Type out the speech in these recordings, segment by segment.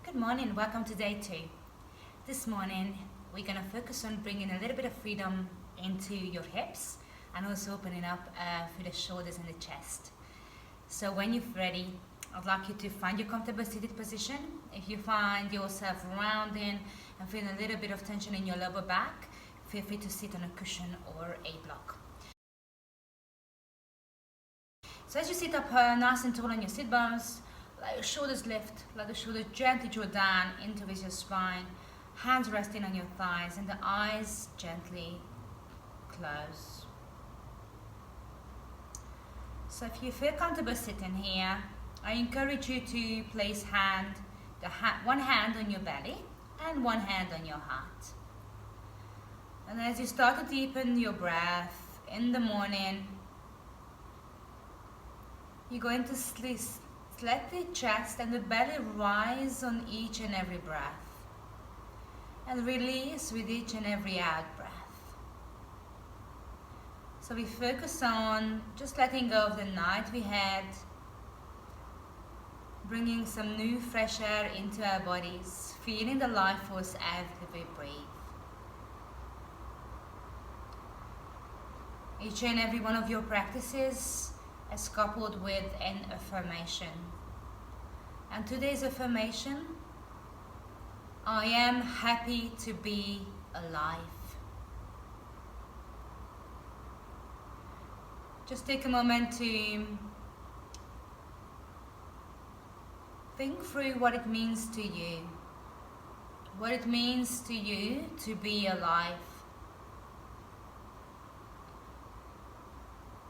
Good morning, welcome to day 2. This morning we're going to focus on bringing a little bit of freedom into your hips and also opening up through the shoulders and the chest. So when you're ready, I'd like you to find your comfortable seated position. If you find yourself rounding and feeling a little bit of tension in your lower back, feel free to sit on a cushion or a block. So as you sit up nice and tall on your sit bones, let your shoulders lift, let the shoulders gently draw down into your spine, hands resting on your thighs and the eyes gently close. So if you feel comfortable sitting here, I encourage you to place one hand on your belly and one hand on your heart. And as you start to deepen your breath in the morning, you're going to let the chest and the belly rise on each and every breath and release with each and every out breath. So we focus on just letting go of the night we had, bringing some new fresh air into our bodies, feeling the life force as we breathe. Each and every one of your practices is coupled with an affirmation. And today's affirmation, I am happy to be alive. Just take a moment to think through what it means to you. What it means to you to be alive.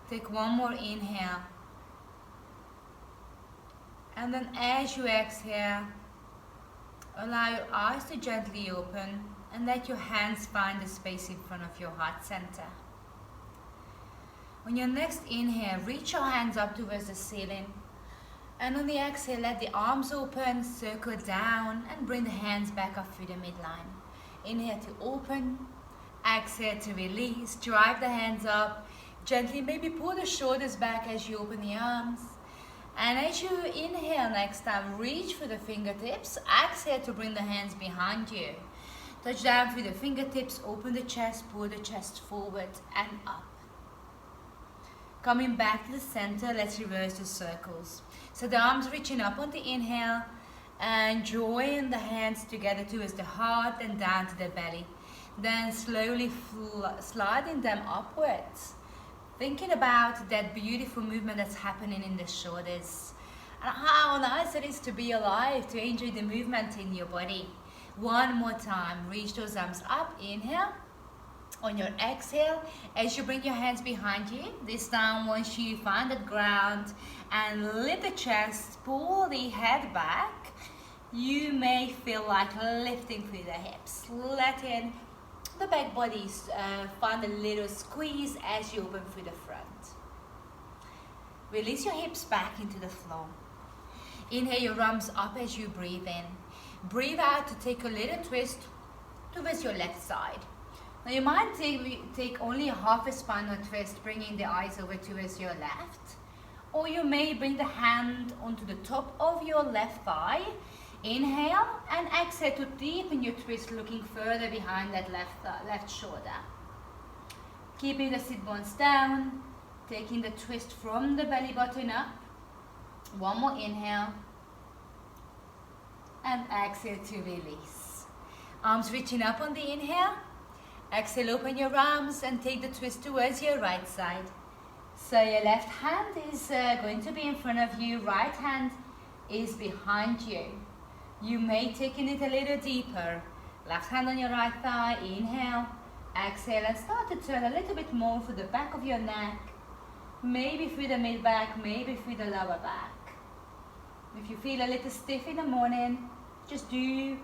Take one more inhale. And then as you exhale, allow your eyes to gently open and let your hands find the space in front of your heart center. On your next inhale, reach your hands up towards the ceiling. And on the exhale, let the arms open, circle down and bring the hands back up through the midline. Inhale to open, exhale to release, drive the hands up. Gently maybe pull the shoulders back as you open the arms. And as you inhale next time, reach for the fingertips. Exhale to bring the hands behind you. Touch down through the fingertips, open the chest, pull the chest forward and up. Coming back to the center, let's reverse the circles. So the arms reaching up on the inhale and drawing the hands together towards the heart and down to the belly. Then slowly sliding them upwards. Thinking about that beautiful movement that's happening in the shoulders and how nice it is to be alive, to enjoy the movement in your body. One more time, reach those arms up, inhale. On your exhale, as you bring your hands behind you, this time once you find the ground and lift the chest, pull the head back, you may feel like lifting through the hips, letting the back body find a little squeeze as you open through the front. Release your hips back into the floor. Inhale your arms up as you breathe in. Breathe out to take a little twist towards your left side. Now you might take only half a spinal twist, bringing the eyes over towards your left. Or you may bring the hand onto the top of your left thigh. Inhale and exhale to deepen your twist, looking further behind that left shoulder. Keeping the sit bones down, taking the twist from the belly button up. One more inhale and exhale to release. Arms reaching up on the inhale. Exhale, open your arms and take the twist towards your right side. So your left hand is going to be in front of you, right hand is behind you. You may take it a little deeper. Left hand on your right thigh, inhale, exhale and start to turn a little bit more through the back of your neck. Maybe through the mid-back, maybe through the lower back. If you feel a little stiff in the morning, just do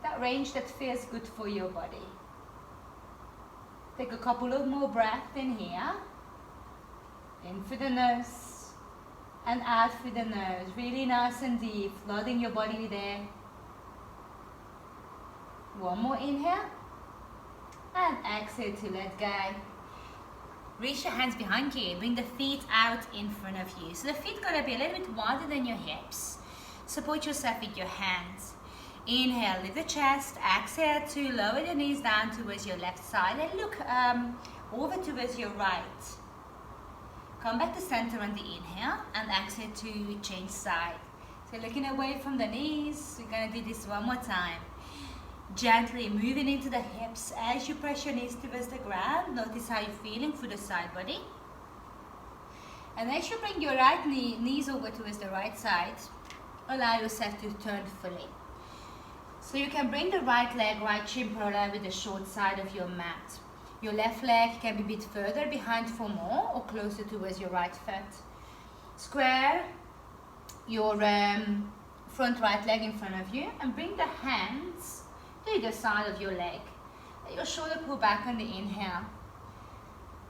that range that feels good for your body. Take a couple of more breaths in here. In through the nose. And out through the nose, really nice and deep, flooding your body with air. One more inhale. And exhale to let go. Reach your hands behind you, bring the feet out in front of you. So the feet gonna be a little bit wider than your hips. Support yourself with your hands. Inhale, lift the chest. Exhale to lower your knees down towards your left side and look over towards your right. Come back to center on the inhale and exhale to change side. So looking away from the knees, we're going to do this one more time. Gently moving into the hips as you press your knees towards the ground. Notice how you're feeling through the side body. And as you bring your right knees over towards the right side, allow yourself to turn fully. So you can bring the right leg, right shin parallel with the short side of your mat. Your left leg can be a bit further behind for more or closer towards your right foot. Square your front right leg in front of you and bring the hands to either side of your leg. Let your shoulder pull back on the inhale.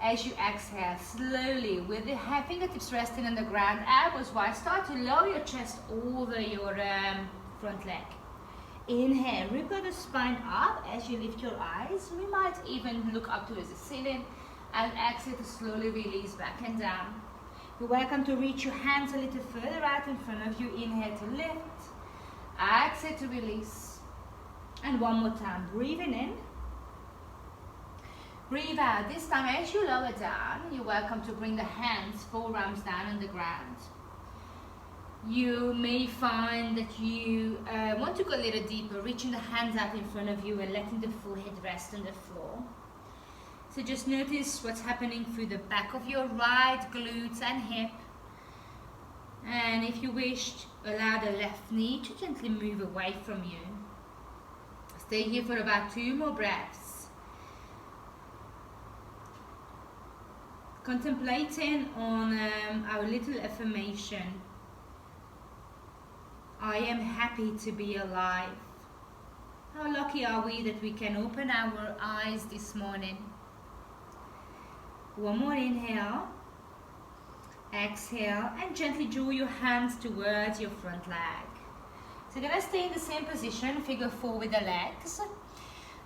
As you exhale, slowly with the fingertips resting on the ground, elbows wide, start to lower your chest over your front leg. Inhale, wriggle the spine up as you lift your eyes. We might even look up towards the ceiling, and exhale to slowly release back and down. You're welcome to reach your hands a little further out in front of you. Inhale to lift, exhale to release. And one more time, breathing in. Breathe out. This time as you lower down, you're welcome to bring the hands, forearms down on the ground. You may find that you want to go a little deeper, reaching the hands out in front of you and letting the forehead rest on the floor. So just notice what's happening through the back of your right glutes and hip. And if you wish, allow the left knee to gently move away from you. Stay here for about 2 more breaths. Contemplating on our little affirmation. I am happy to be alive. How lucky are we that we can open our eyes this morning? One more inhale. Exhale and gently draw your hands towards your front leg. So you're going to stay in the same position, figure 4 with the legs.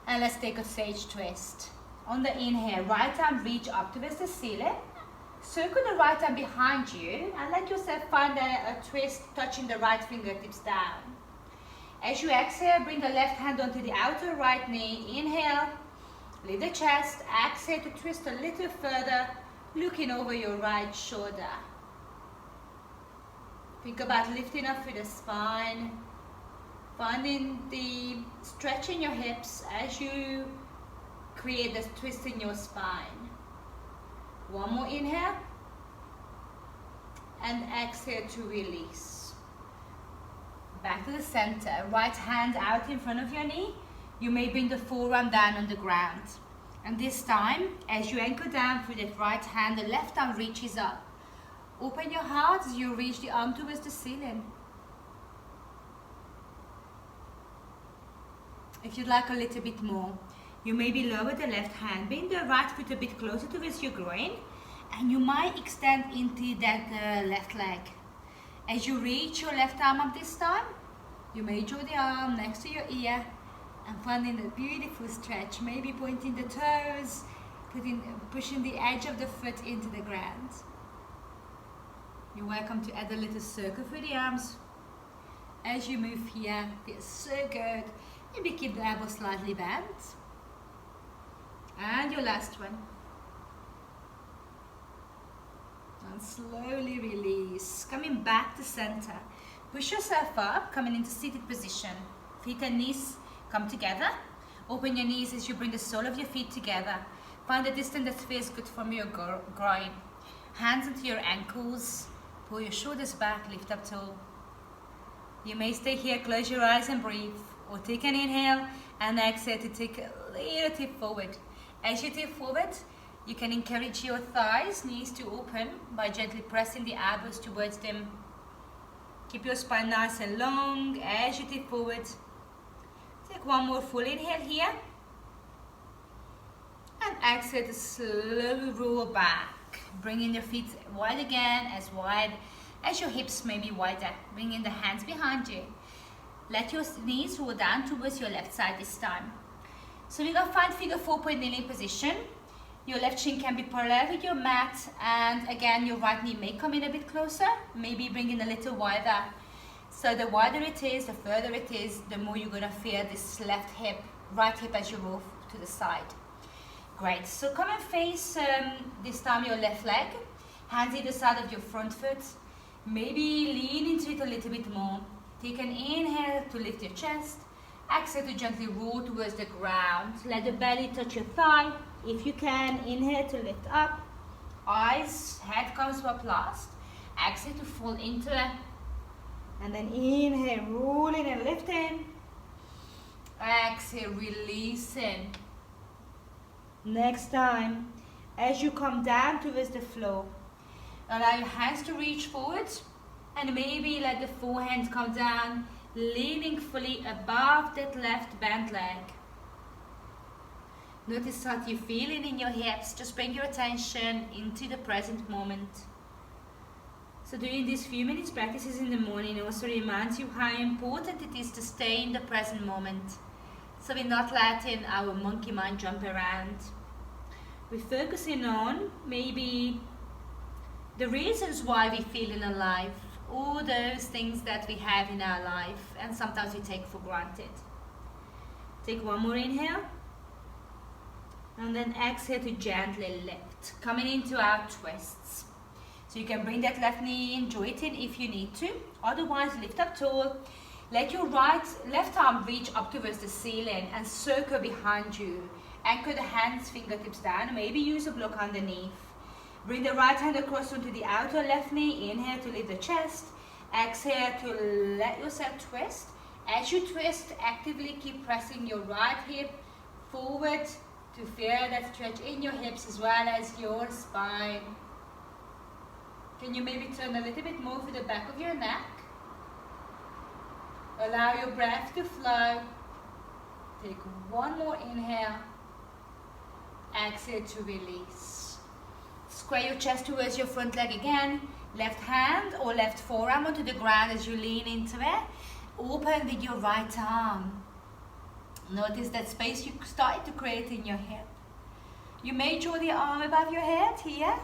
And let's take a sage twist. On the inhale, right arm reach up towards the ceiling. Circle the right arm behind you and let yourself find a twist touching the right fingertips down. As you exhale, bring the left hand onto the outer right knee. Inhale, lift the chest. Exhale to twist a little further, looking over your right shoulder. Think about lifting up through the spine, finding the stretch in your hips as you create this twist in your spine. One more inhale and exhale to release. Back to the center, right hand out in front of your knee. You may bring the forearm down on the ground. And this time, as you anchor down through that right hand, the left arm reaches up. Open your heart as you reach the arm towards the ceiling. If you'd like a little bit more, you maybe lower the left hand, bring the right foot a bit closer towards your groin, and you might extend into that left leg. As you reach your left arm up this time, you may draw the arm next to your ear and finding a beautiful stretch, maybe pointing the toes, pushing the edge of the foot into the ground. You're welcome to add a little circle through the arms. As you move here, feels so good. Maybe keep the elbows slightly bent. And your last one. And slowly release. Coming back to center. Push yourself up, coming into seated position. Feet and knees come together. Open your knees as you bring the sole of your feet together. Find the distance that feels good from your groin. Hands into your ankles. Pull your shoulders back, lift up tall. You may stay here, close your eyes and breathe. Or take an inhale and exhale to take a little tip forward. As you tip forward, you can encourage your thighs, knees to open by gently pressing the elbows towards them. Keep your spine nice and long as you tip forward. Take one more full inhale here. And exhale to slowly roll back. Bringing your feet wide again, as wide as your hips may be wider. Bringing the hands behind you. Let your knees roll down towards your left side this time. So we're going to find figure 4 point kneeling position. Your left shin can be parallel with your mat, and again your right knee may come in a bit closer, maybe bring in a little wider. So the wider it is, the further it is, the more you're gonna feel this left hip, right hip as you move to the side. Great, so come and face this time your left leg, hands either side of your front foot. Maybe lean into it a little bit more. Take an inhale to lift your chest, exhale to gently roll towards the ground. Let the belly touch your thigh. If you can, inhale to lift up. Eyes, head comes up last. Exhale to fall into it. And then inhale, rolling and lifting. Exhale, releasing. Next time, as you come down towards the floor, allow your hands to reach forward and maybe let the forehand come down, leaning fully above that left bent leg. Notice what you're feeling in your hips. Just bring your attention into the present moment. So doing these few minutes practices in the morning also reminds you how important it is to stay in the present moment. So we're not letting our monkey mind jump around. We're focusing on maybe the reasons why we feel alive, all those things that we have in our life and sometimes we take for granted. Take one more inhale and then exhale to gently lift, coming into our twists. So you can bring that left knee in, joint in if you need to. Otherwise, lift up tall. Let your left arm reach up towards the ceiling and circle behind you. Anchor the hands, fingertips down. Maybe use a block underneath. Bring the right hand across onto the outer left knee. Inhale to lift the chest. Exhale to let yourself twist. As you twist, actively keep pressing your right hip forward to feel that stretch in your hips as well as your spine. Can you maybe turn a little bit more to the back of your neck? Allow your breath to flow. Take one more inhale. Exhale to release. Square your chest towards your front leg again. Left hand or left forearm onto the ground as you lean into it. Open with your right arm. Notice that space you started to create in your hip. You may draw the arm above your head here.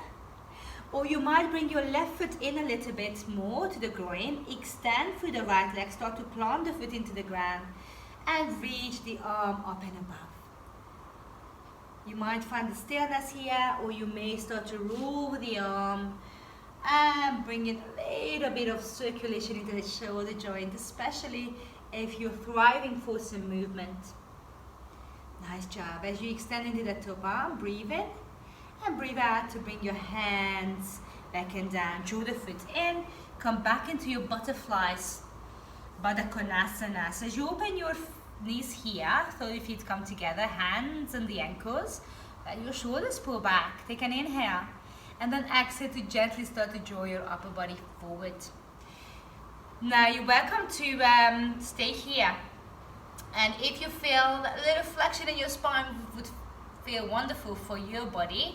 Or you might bring your left foot in a little bit more to the groin. Extend through the right leg. Start to plant the foot into the ground. And reach the arm up and above. You might find the stillness here. Or you may start to roll the arm. And bring in a little bit of circulation into the shoulder joint. Especially if you're thriving for some movement. Nice job. As you extend into the top arm, breathe in. And breathe out to bring your hands back and down. Draw the foot in. Come back into your butterflies. Baddha Konasana. So as you open your knees here, so your feet come together, hands on the ankles. Let your shoulders pull back. Take an inhale. And then exhale to gently start to draw your upper body forward. Now you're welcome to stay here. And if you feel a little flexion in your spine would feel wonderful for your body,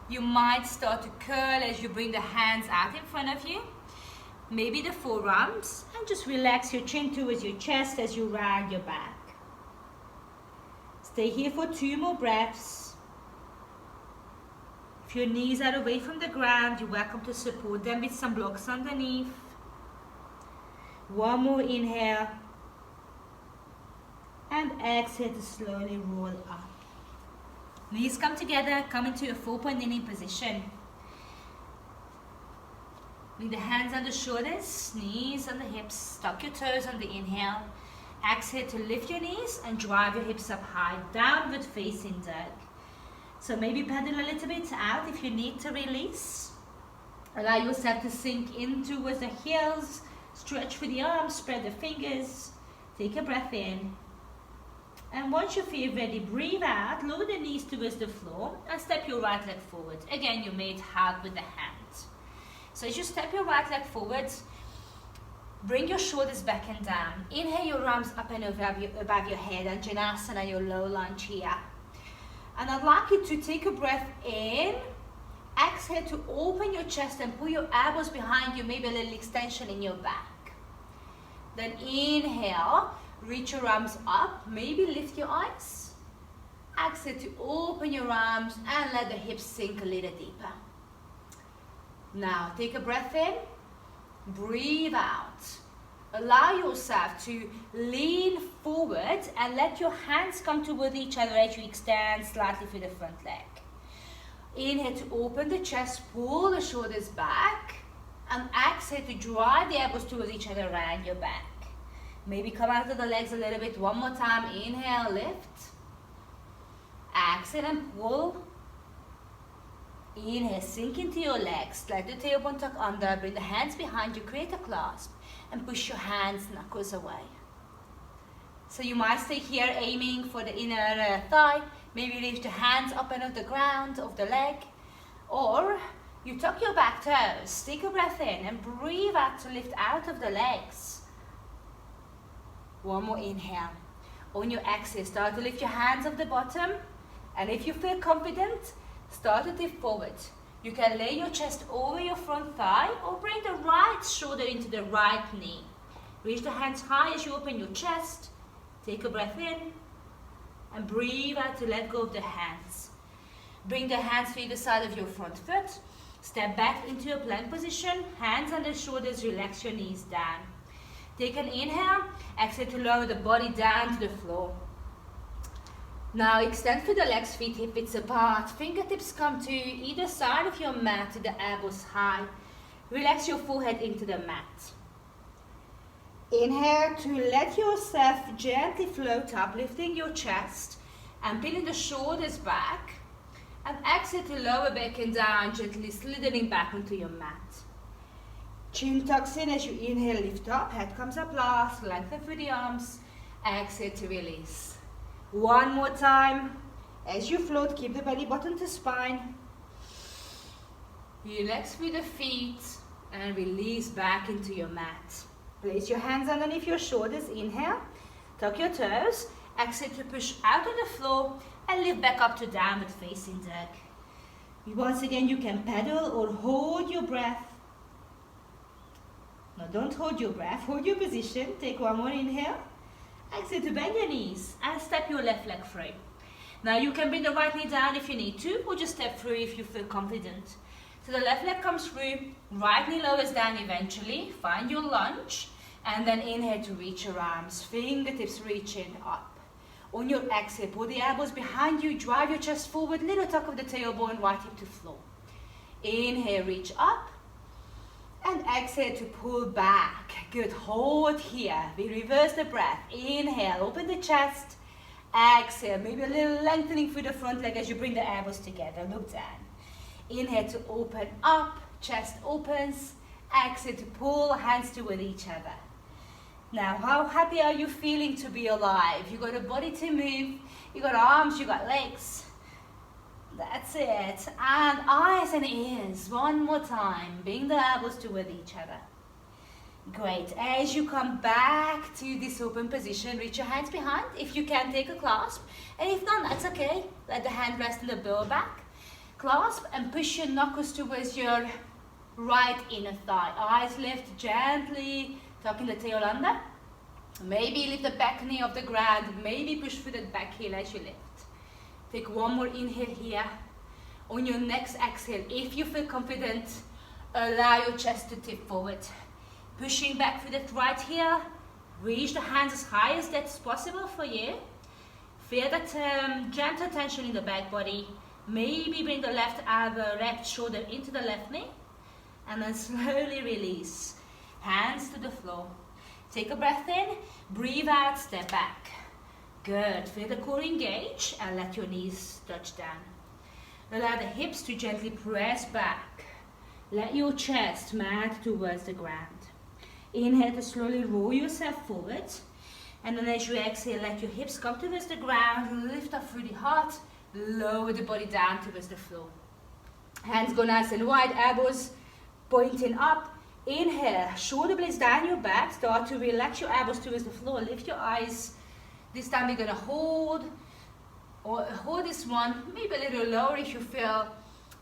you might start to curl as you bring the hands out in front of you, maybe the forearms, and just relax your chin towards your chest as you round your back. Stay here for 2 more breaths. If your knees are away from the ground, you're welcome to support them with some blocks underneath. One more inhale, and exhale to slowly roll up. Knees come together, come into a 4-point kneeling position. Bring the hands on the shoulders, knees on the hips. Tuck your toes on the inhale. Exhale to lift your knees and drive your hips up high. Downward facing dog. So maybe pedal a little bit out if you need to release. Allow yourself to sink in towards the heels. Stretch for the arms, spread the fingers. Take a breath in. And once you feel ready, breathe out, lower the knees towards the floor and step your right leg forward. Again, you may hug with the hands. So as you step your right leg forward, bring your shoulders back and down. Inhale your arms up and above your head, and Anjaneyasana, your low lunge here. And I'd like you to take a breath in. Exhale to open your chest and pull your elbows behind you, maybe a little extension in your back. Then inhale. Reach your arms up, maybe lift your eyes. Exhale to open your arms and let the hips sink a little deeper. Now take a breath in, breathe out. allow yourself to lean forward and let your hands come toward each other as you extend slightly through the front leg. Inhale to open the chest, pull the shoulders back, and exhale to drive the elbows towards each other around your back. Maybe come out of the legs a little bit. One more time. Inhale, lift. Exhale and pull. Inhale, sink into your legs. Let the tailbone tuck under. Bring the hands behind you. Create a clasp. And push your hands, knuckles away. So you might stay here aiming for the inner thigh. Maybe lift the hands up and off the ground, off the leg. Or you tuck your back toes. Take a breath in and breathe out to lift out of the legs. One more inhale. On your exhale, start to lift your hands off the bottom. And if you feel confident, start to tip forward. You can lay your chest over your front thigh or bring the right shoulder into the right knee. Reach the hands high as you open your chest. Take a breath in and breathe out to let go of the hands. Bring the hands to either side of your front foot. Step back into a plank position. Hands on the shoulders, relax your knees down. Take an inhale, exhale to lower the body down to the floor. Now extend through the legs, feet hip width apart. Fingertips come to either side of your mat to the elbows high. Relax your forehead into the mat. Inhale to let yourself gently float up, lifting your chest and pinning the shoulders back. And exhale to lower back and down, gently slithering back onto your mat. Chin tucks in as you inhale, lift up, head comes up last, lengthen through the arms, exhale to release. One more time, as you float, keep the belly button to spine. Relax through the feet and release back into your mat. Place your hands underneath your shoulders, inhale, tuck your toes, exhale to push out on the floor and lift back up to downward facing dog. Once again, you can pedal or hold your breath. Now don't hold your breath, hold your position. Take one more inhale. Exhale to bend your knees and step your left leg free. Now you can bring the right knee down if you need to, or just step through if you feel confident. So the left leg comes through, right knee lowers down eventually. Find your lunge and then inhale to reach your arms. Fingertips reaching up. On your exhale, pull the elbows behind you, drive your chest forward, little tuck of the tailbone, right hip to floor. Inhale, reach up. And exhale to pull back. Good, hold here. We reverse the breath. Inhale, open the chest. Exhale, maybe a little lengthening through the front leg as you bring the elbows together. Look down. Inhale to open up, chest opens. Exhale to pull hands toward each other. Now, how happy are you feeling to be alive? You got a body to move, you got arms, you got legs. That's it. And eyes and ears. One more time. Bring the elbows toward each other. Great. As you come back to this open position, reach your hands behind. If you can, take a clasp. And if not, that's okay. Let the hand rest in the lower back. Clasp and push your knuckles towards your right inner thigh. Eyes lift gently, tucking the tail under. Maybe lift the back knee off the ground. Maybe push through the back heel as you lift. Take one more inhale here. On your next exhale, if you feel confident, allow your chest to tip forward. Pushing back through that right heel. Reach the hands as high as that's possible for you. Feel that gentle tension in the back body. Maybe bring the left elbow, left shoulder into the left knee. And then slowly release. Hands to the floor. Take a breath in. Breathe out, step back. Good. Feel the core engage and let your knees touch down. Allow the hips to gently press back. Let your chest mat towards the ground. Inhale to slowly roll yourself forward. And then as you exhale, let your hips come towards the ground. Lift up through the heart. Lower the body down towards the floor. Hands go nice and wide. Elbows pointing up. Inhale. Shoulder blades down your back. Start to relax your elbows towards the floor. Lift your eyes. This time we're going to hold this one, maybe a little lower if you feel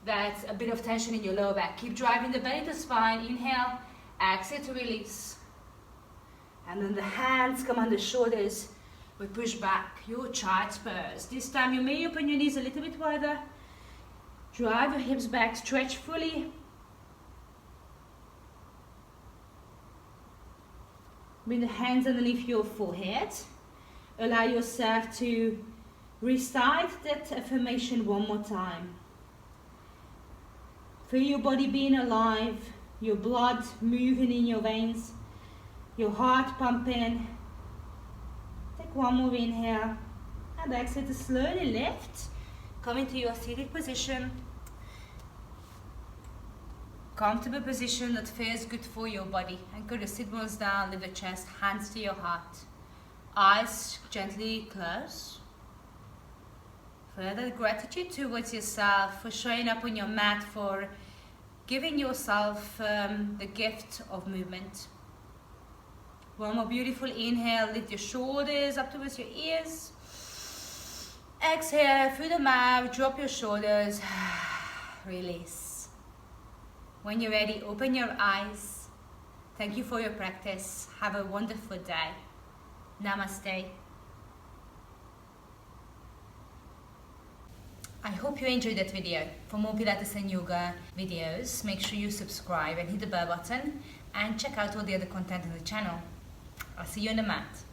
that's a bit of tension in your lower back. Keep driving the belly to spine. Inhale, exhale to release. And then the hands come on the shoulders. We push back your child's pose. This time you may open your knees a little bit wider. Drive your hips back, stretch fully. Bring the hands underneath your forehead. Allow yourself to recite that affirmation one more time. Feel your body being alive, your blood moving in your veins, your heart pumping. Take one more inhale and exhale to slowly lift. Come into your seated position. Comfortable position that feels good for your body. Anchor the sit bones down, lift the chest, hands to your heart. Eyes gently close. Further gratitude towards yourself for showing up on your mat, for giving yourself the gift of movement. One more beautiful inhale, lift your shoulders up towards your ears. Exhale through the mouth, drop your shoulders, release. When you're ready, open your eyes. Thank you for your practice. Have a wonderful day. Namaste. I hope you enjoyed that video. For more Pilates and Yoga videos, make sure you subscribe and hit the bell button and check out all the other content on the channel. I'll see you on the mat.